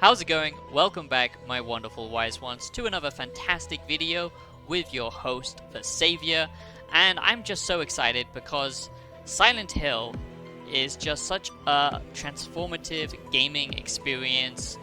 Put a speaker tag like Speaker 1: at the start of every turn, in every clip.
Speaker 1: How's it going? Welcome back, my wonderful wise ones, to another fantastic video with your host, the Savior. And I'm just so excited because Silent Hill is just such a transformative gaming experience,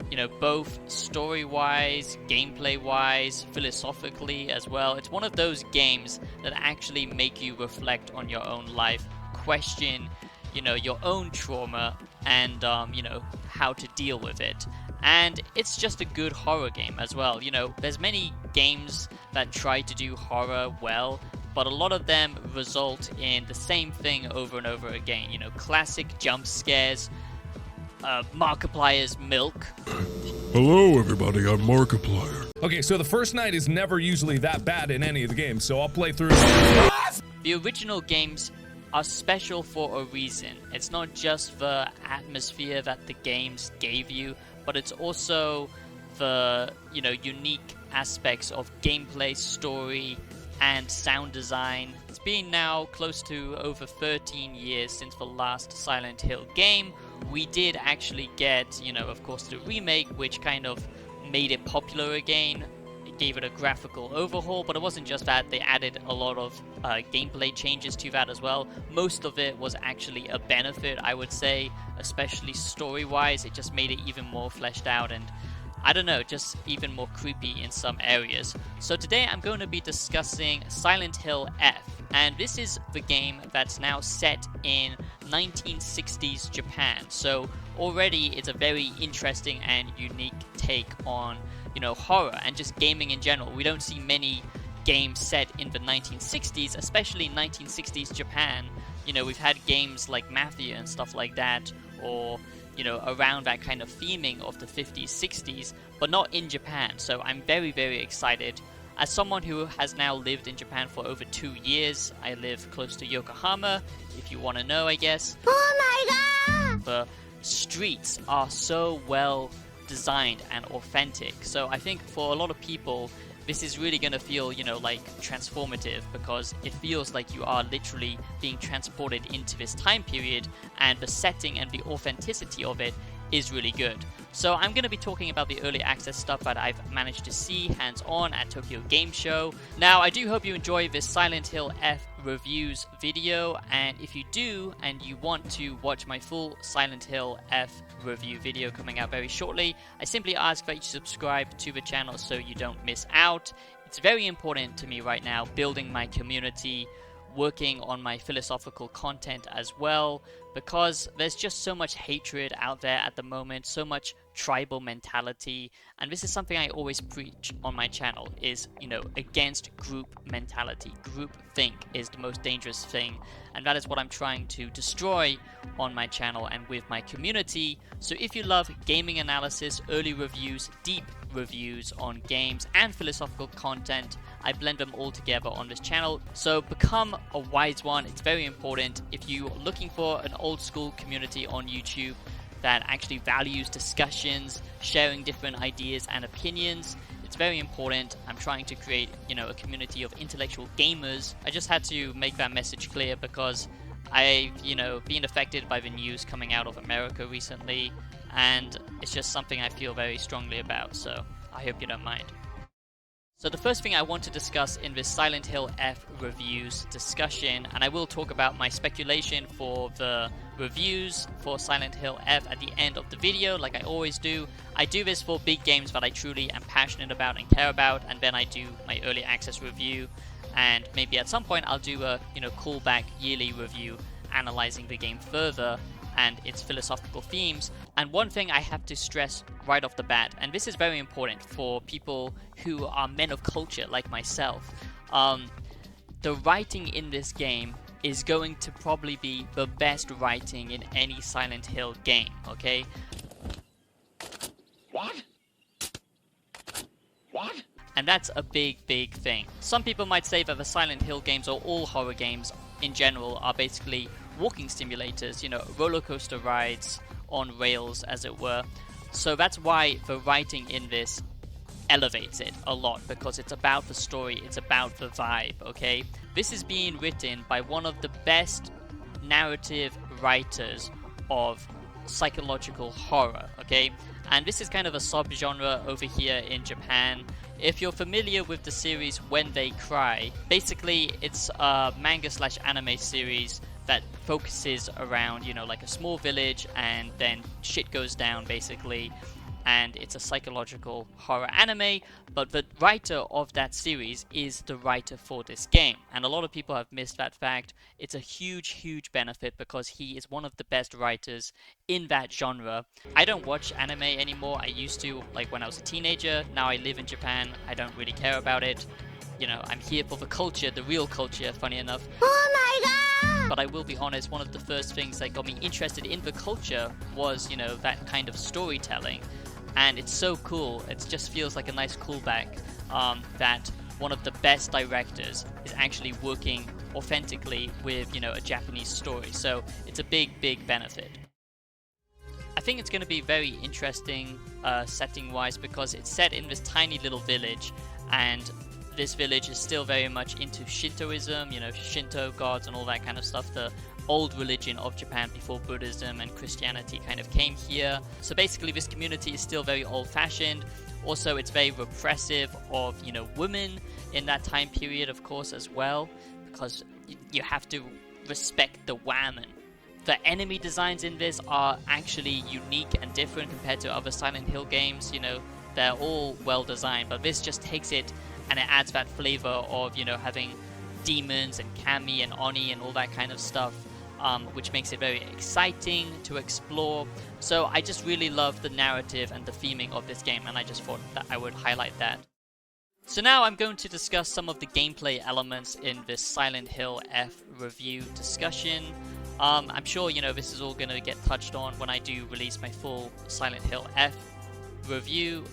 Speaker 1: you know, both story-wise, gameplay-wise, philosophically as well. It's one of those games that actually make you reflect on your own life, question, you know, your own trauma, and you know, how to deal with it. And it's just a good horror game as well. You know, there's many games that try to do horror well, but a lot of them result in the same thing over and over again. You know, classic jump scares, Markiplier's milk.
Speaker 2: Hello everybody, I'm Markiplier.
Speaker 3: Okay, so the first night is never usually that bad in any of the games, so I'll play through.
Speaker 1: The original games are special for a reason. It's not just the atmosphere that the games gave you, but it's also the, you know, unique aspects of gameplay, story, and sound design. It's been now close to over 13 years since the last Silent Hill game. We did actually get, you know, of course, the remake, which kind of made it popular again. It gave it a graphical overhaul, but it wasn't just that. They added a lot of gameplay changes to that as well. Most of it was actually a benefit, I would say, especially story-wise. It just made it even more fleshed out and, I don't know, just even more creepy in some areas. So today I'm going to be discussing Silent Hill F, and this is the game that's now set in 1960s Japan. So already it's a very interesting and unique take on, you know, horror and just gaming in general. We don't see many games set in the 1960s, especially 1960s Japan. You know, we've had games like Mafia and stuff like that, or, you know, around that kind of theming of the 50s, 60s, but not in Japan. So I'm very, very excited. As someone who has now lived in Japan for over 2 years, I live close to Yokohama, if you want to know, I guess.
Speaker 4: Oh my god!
Speaker 1: The streets are so well designed and authentic. So I think for a lot of people, this is really going to feel, you know, like transformative, because it feels like you are literally being transported into this time period, and the setting and the authenticity of it is really good. So I'm going to be talking about the early access stuff that I've managed to see hands-on at Tokyo Game Show. Now, I do hope you enjoy this Silent Hill F reviews video, and if you do and you want to watch my full Silent Hill F review video coming out very shortly, I simply ask that you subscribe to the channel so you don't miss out. It's very important to me right now, building my community, working on my philosophical content as well, because there's just so much hatred out there at the moment, so much tribal mentality, and this is something I always preach on my channel, is, you know, against group mentality. Group think is the most dangerous thing, and that is what I'm trying to destroy on my channel and with my community. So if you love gaming analysis, early reviews, deep reviews on games, and philosophical content, I blend them all together on this channel. So become a wise one. It's very important. If you're looking for an old school community on YouTube that actually values discussions, sharing different ideas and opinions, it's very important. I'm trying to create, you know, a community of intellectual gamers. I just had to make that message clear because I've, you know, been affected by the news coming out of America recently, and it's just something I feel very strongly about, so I hope you don't mind. So the first thing I want to discuss in this Silent Hill F reviews discussion, and I will talk about my speculation for the reviews for Silent Hill F at the end of the video, like I always do. I do this for big games that I truly am passionate about and care about, and then I do my early access review, and maybe at some point I'll do a, you know, callback yearly review analyzing the game further and its philosophical themes. And one thing I have to stress right off the bat, and this is very important for people who are men of culture like myself, the writing in this game is going to probably be the best writing in any Silent Hill game, okay?
Speaker 4: What? What?
Speaker 1: And that's a big, big thing. Some people might say that the Silent Hill games, or all horror games in general, are basically walking simulators, you know, roller coaster rides on rails, as it were. So that's why the writing in this elevates it a lot, because it's about the story, it's about the vibe, okay? This is being written by one of the best narrative writers of psychological horror, okay? and this is kind of a subgenre over here in Japan. If you're familiar with the series When They Cry, basically it's a manga slash anime series that focuses around, you know, like a small village and then shit goes down basically, and it's a psychological horror anime, but the writer of that series is the writer for this game, and a lot of people have missed that fact. It's a huge benefit because he is one of the best writers in that genre. I don't watch anime anymore. I used to, like when I was a teenager. Now I live in Japan. I don't really care about it. You know, I'm here for the culture, the real culture, funny enough.
Speaker 4: Oh my god!
Speaker 1: But I will be honest, one of the first things that got me interested in the culture was, you know, that kind of storytelling. And it's so cool. It just feels like a nice callback that one of the best directors is actually working authentically with, you know, a Japanese story. So it's a big benefit. I think it's going to be very interesting setting-wise because it's set in this tiny little village, and this village is still very much into Shintoism, you know, Shinto gods and all that kind of stuff, the old religion of Japan before Buddhism and Christianity kind of came here. So basically this community is still very old-fashioned. Also, it's very repressive of, you know, women in that time period, of course, as well, because you have to respect the woman. The enemy designs in this are actually unique and different compared to other Silent Hill games. You know, they're all well designed, but this just takes it and it adds that flavor of, you know, having demons and kami and oni and all that kind of stuff, which makes it very exciting to explore. So I just really love the narrative and the theming of this game, and I just thought that I would highlight that. So now I'm going to discuss some of the gameplay elements in this Silent Hill F review discussion. I'm sure, you know, this is all going to get touched on when I do release my full Silent Hill F review,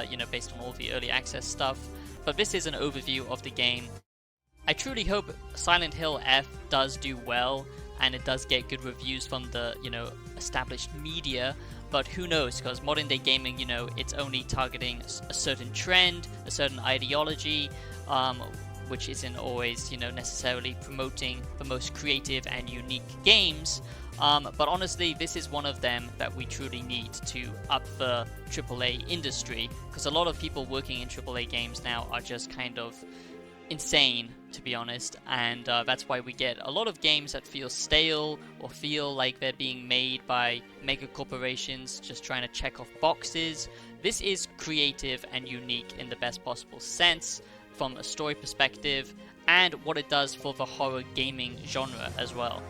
Speaker 1: you know, based on all the early access stuff. But this is an overview of the game. I truly hope Silent Hill F does do well, and it does get good reviews from the, you know, established media, but who knows, because modern day gaming, you know, it's only targeting a certain trend, a certain ideology, which isn't always, you know, necessarily promoting the most creative and unique games. But honestly, this is one of them that we truly need to up the AAA industry, because a lot of people working in AAA games now are just kind of insane, to be honest, and that's why we get a lot of games that feel stale or feel like they're being made by mega corporations just trying to check off boxes. This is creative and unique in the best possible sense from a story perspective and what it does for the horror gaming genre as well.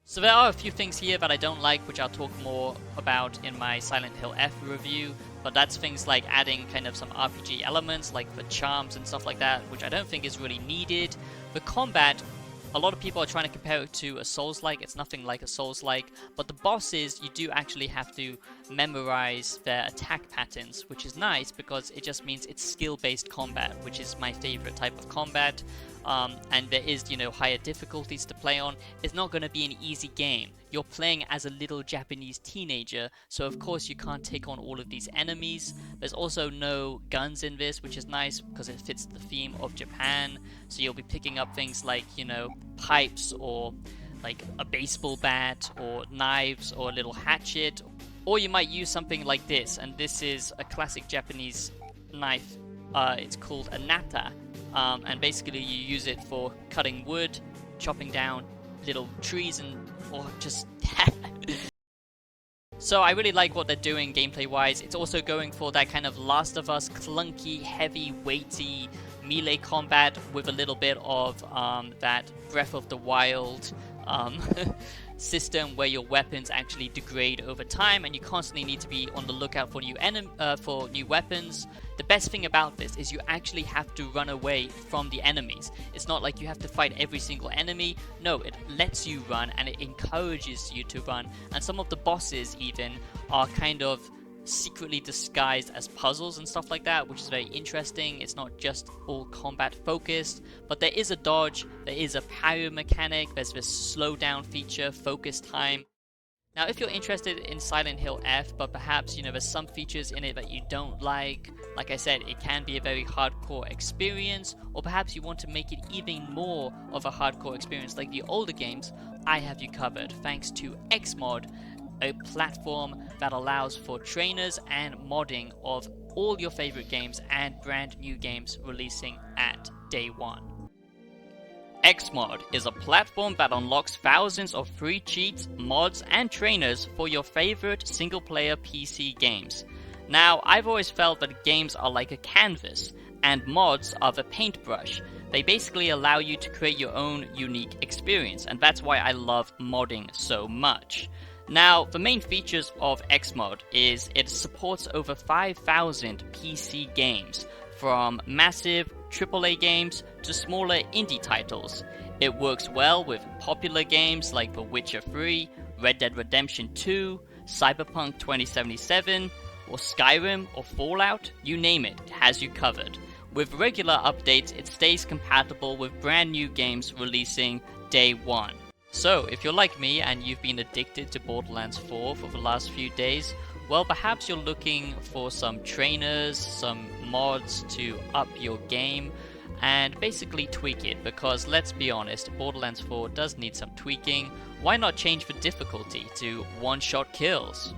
Speaker 1: So there are a few things here that I don't like, which I'll talk more about in my Silent Hill F review, but that's things like adding kind of some RPG elements like the charms and stuff like that, which I don't think is really needed. The combat, a lot of people are trying to compare it to a Souls-like. It's nothing like a Souls-like, but the bosses, you do actually have to memorize their attack patterns, which is nice because it just means it's skill-based combat, which is my favorite type of combat. And there is, you know, higher difficulties to play on. It's not going to be an easy game. You're playing as a little Japanese teenager, so of course you can't take on all of these enemies. There's also no guns in this, which is nice because it fits the theme of Japan. So you'll be picking up things like, you know, pipes or like a baseball bat or knives or a little hatchet. Or you might use something like this, and this is a classic Japanese knife. It's called a nata. And basically you use it for cutting wood, chopping down little trees, or just So I really like what they're doing gameplay wise. It's also going for that kind of Last of Us clunky, heavy, weighty melee combat with a little bit of that Breath of the Wild system where your weapons actually degrade over time and you constantly need to be on the lookout for new weapons. The best thing about this is you actually have to run away from the enemies. It's not like you have to fight every single enemy. No, it lets you run and it encourages you to run. And some of the bosses even are kind of secretly disguised as puzzles and stuff like that, which is very interesting. It's not just all combat focused, but there is a dodge, there is a parry mechanic, there's this slow down feature, focus time. Now if you're interested in Silent Hill F, but perhaps, you know, there's some features in it that you don't like I said, it can be a very hardcore experience, or perhaps you want to make it even more of a hardcore experience like the older games, I have you covered thanks to Xmod. a platform that allows for trainers and modding of all your favorite games and brand new games releasing at day one. Xmod is a platform that unlocks thousands of free cheats, mods, and trainers for your favorite single-player PC games. Now, I've always felt that games are like a canvas, and mods are the paintbrush. They basically allow you to create your own unique experience, and that's why I love modding so much. Now, the main features of Xmod is it supports over 5,000 PC games, from massive AAA games to smaller indie titles. It works well with popular games like The Witcher 3, Red Dead Redemption 2, Cyberpunk 2077, or Skyrim or Fallout, you name it, it has you covered. With regular updates, it stays compatible with brand new games releasing day one. So, if you're like me and you've been addicted to Borderlands 4 for the last few days, well, perhaps you're looking for some trainers, some mods to up your game, and basically tweak it, because let's be honest, Borderlands 4 does need some tweaking. Why not change the difficulty to one-shot kills?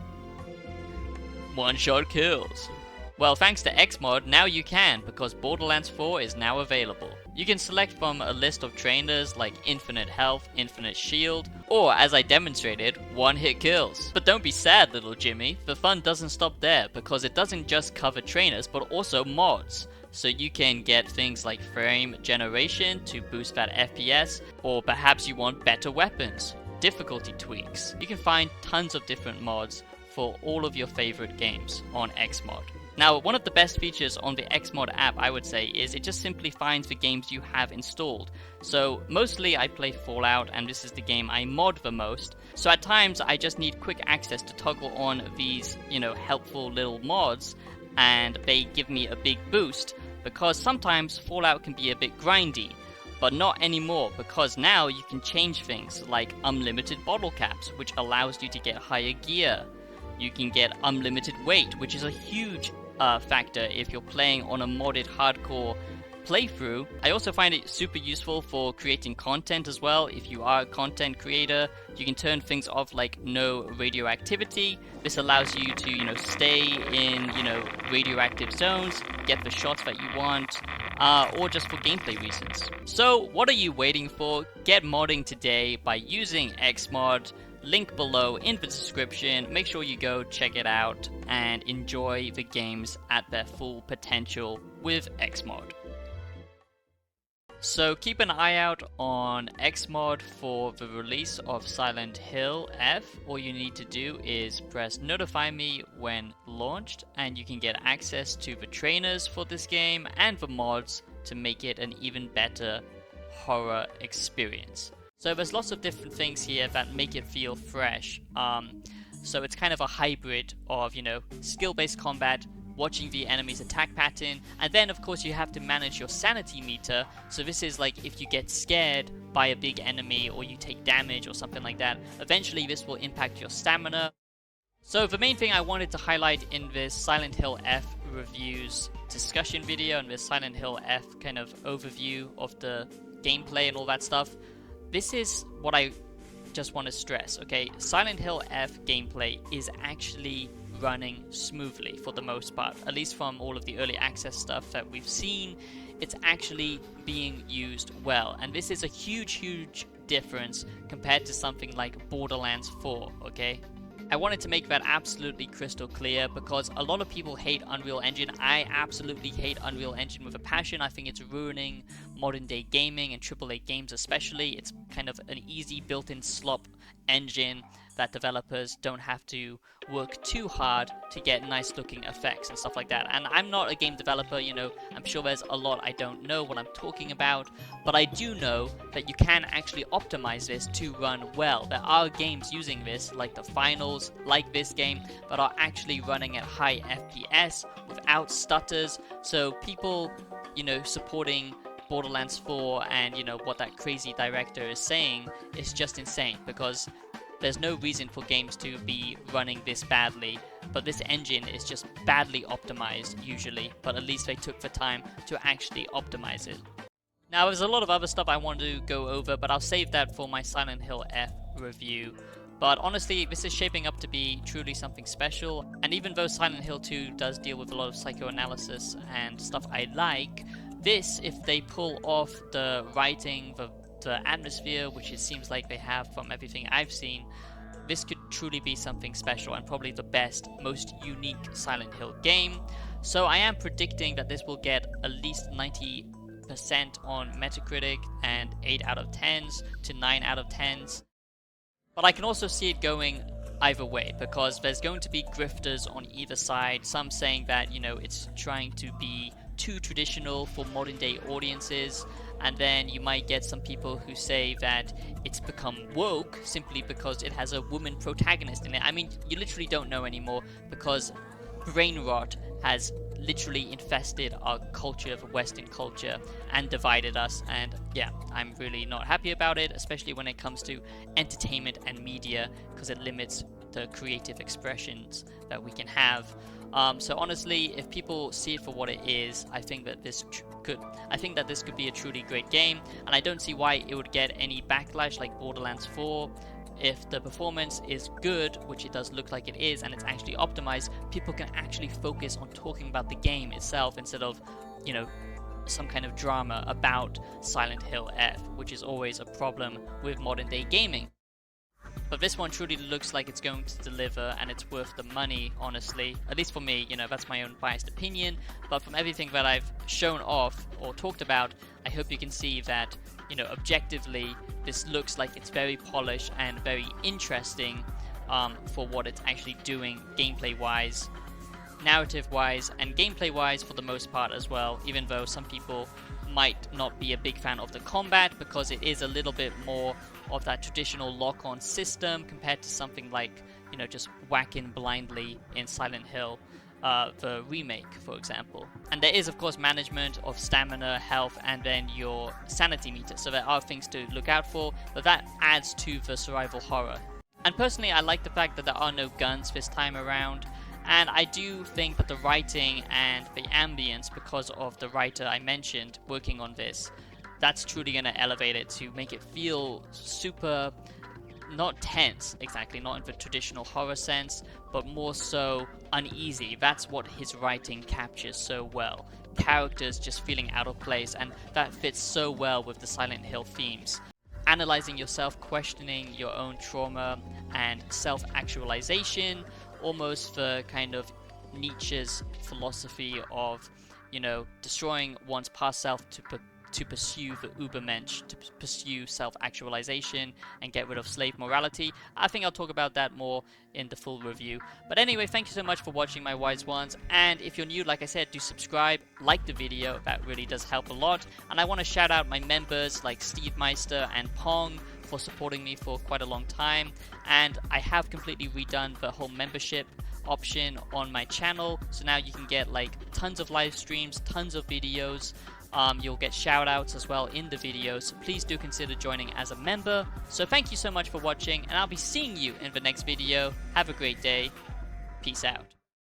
Speaker 1: One-shot kills. Well, thanks to Xmod, now you can, because Borderlands 4 is now available. You can select from a list of trainers like infinite health, infinite shield, or as I demonstrated, one-hit kills. But don't be sad, little Jimmy, the fun doesn't stop there, because it doesn't just cover trainers, but also mods. So you can get things like frame generation to boost that FPS, or perhaps you want better weapons, difficulty tweaks. You can find tons of different mods for all of your favorite games on Xmod. Now, one of the best features on the Xmod app, I would say, is it just simply finds the games you have installed. So, mostly I play Fallout, and this is the game I mod the most. So at times, I just need quick access to toggle on these, helpful little mods, and they give me a big boost, because sometimes Fallout can be a bit grindy. But not anymore, because now you can change things like unlimited bottle caps, which allows you to get higher gear. You can get unlimited weight, which is a huge factor if you're playing on a modded hardcore playthrough. I also find it super useful for creating content as well. If you are a content creator, you can turn things off like no radioactivity. This allows you to, stay in, radioactive zones, get the shots that you want, or just for gameplay reasons. So what are you waiting for? Get modding today by using Xmod. Link below in the description. Make sure you go check it out and enjoy the games at their full potential with Xmod. So keep an eye out on Xmod for the release of Silent Hill F. All you need to do is press notify me when launched, and you can get access to the trainers for this game and the mods to make it an even better horror experience. So there's lots of different things here that make it feel fresh. So it's kind of a hybrid of, skill-based combat, watching the enemy's attack pattern, and then of course you have to manage your sanity meter. So this is like if you get scared by a big enemy or you take damage or something like that, eventually this will impact your stamina. So the main thing I wanted to highlight in this Silent Hill F reviews discussion video and this Silent Hill F kind of overview of the gameplay and all that stuff, this is what I just want to stress, okay? Silent Hill F gameplay is actually running smoothly for the most part, at least from all of the early access stuff that we've seen. It's actually being used well, and this is a huge difference compared to something like Borderlands 4, okay? I wanted to make that absolutely crystal clear because a lot of people hate Unreal Engine. I absolutely hate Unreal Engine with a passion. I think it's ruining modern day gaming and AAA games especially. It's kind of an easy built-in slop engine that developers don't have to work too hard to get nice looking effects and stuff like that. And I'm not a game developer, I'm sure there's a lot I don't know what I'm talking about, but I do know that you can actually optimize this to run well. There are games using this, like the finals, like this game, that are actually running at high FPS without stutters. So people, supporting Borderlands 4 and, what that crazy director is saying is just insane, because there's no reason for games to be running this badly, but this engine is just badly optimized usually, but at least they took the time to actually optimize it. Now, there's a lot of other stuff I want to go over, but I'll save that for my Silent Hill F review. But honestly, this is shaping up to be truly something special. And even though Silent Hill 2 does deal with a lot of psychoanalysis and stuff I like, this, if they pull off the writing, the atmosphere, which it seems like they have from everything I've seen, this could truly be something special and probably the best, most unique Silent Hill game. So I am predicting that this will get at least 90% on Metacritic and 8 out of 10s to 9 out of 10s. But I can also see it going either way, because there's going to be grifters on either side. Some saying that, you know, it's trying to be too traditional for modern day audiences, and then you might get some people who say that it's become woke simply because it has a woman protagonist in it. I mean, you literally don't know anymore, because brain rot has literally infested our culture, the Western culture, and divided us. And yeah, I'm really not happy about it, especially when it comes to entertainment and media, because it limits the creative expressions that we can have. So honestly, if people see it for what it is, I think that this could be a truly great game, and I don't see why it would get any backlash like Borderlands 4. If the performance is good, which it does look like it is, and it's actually optimized, people can actually focus on talking about the game itself instead of, you know, some kind of drama about Silent Hill F, which is always a problem with modern day gaming. But this one truly looks like it's going to deliver, and it's worth the money, honestly. At least for me, you know, that's my own biased opinion. But from everything that I've shown off or talked about, I hope you can see that, you know, objectively, this looks like it's very polished and very interesting for what it's actually doing gameplay-wise, narrative-wise, and gameplay-wise for the most part as well, even though some people might not be a big fan of the combat, because it is a little bit more of that traditional lock-on system compared to something like, you know, just whacking blindly in Silent Hill, the remake, for example. And there is, of course, management of stamina, health, and then your sanity meter, so there are things to look out for, but that adds to the survival horror. And personally, I like the fact that there are no guns this time around, and I do think that the writing and the ambience, because of the writer I mentioned working on this, that's truly going to elevate it to make it feel super, not tense exactly, not in the traditional horror sense, but more so uneasy. That's what his writing captures so well. Characters just feeling out of place, and that fits so well with the Silent Hill themes. Analyzing yourself, questioning your own trauma and self-actualization, almost the kind of Nietzsche's philosophy of, you know, destroying one's past self to pursue the Ubermensch, to pursue self-actualization and get rid of slave morality. I think I'll talk about that more in the full review. But anyway, thank you so much for watching, my wise ones. And if you're new, like I said, do subscribe, like the video, that really does help a lot. And I want to shout out my members like Steve Meister and Pong for supporting me for quite a long time. And I have completely redone the whole membership option on my channel, so now you can get like tons of live streams, tons of videos. You'll get shout outs as well in the videos, so please do consider joining as a member. So thank you so much for watching, and I'll be seeing you in the next video. Have a great day. Peace out.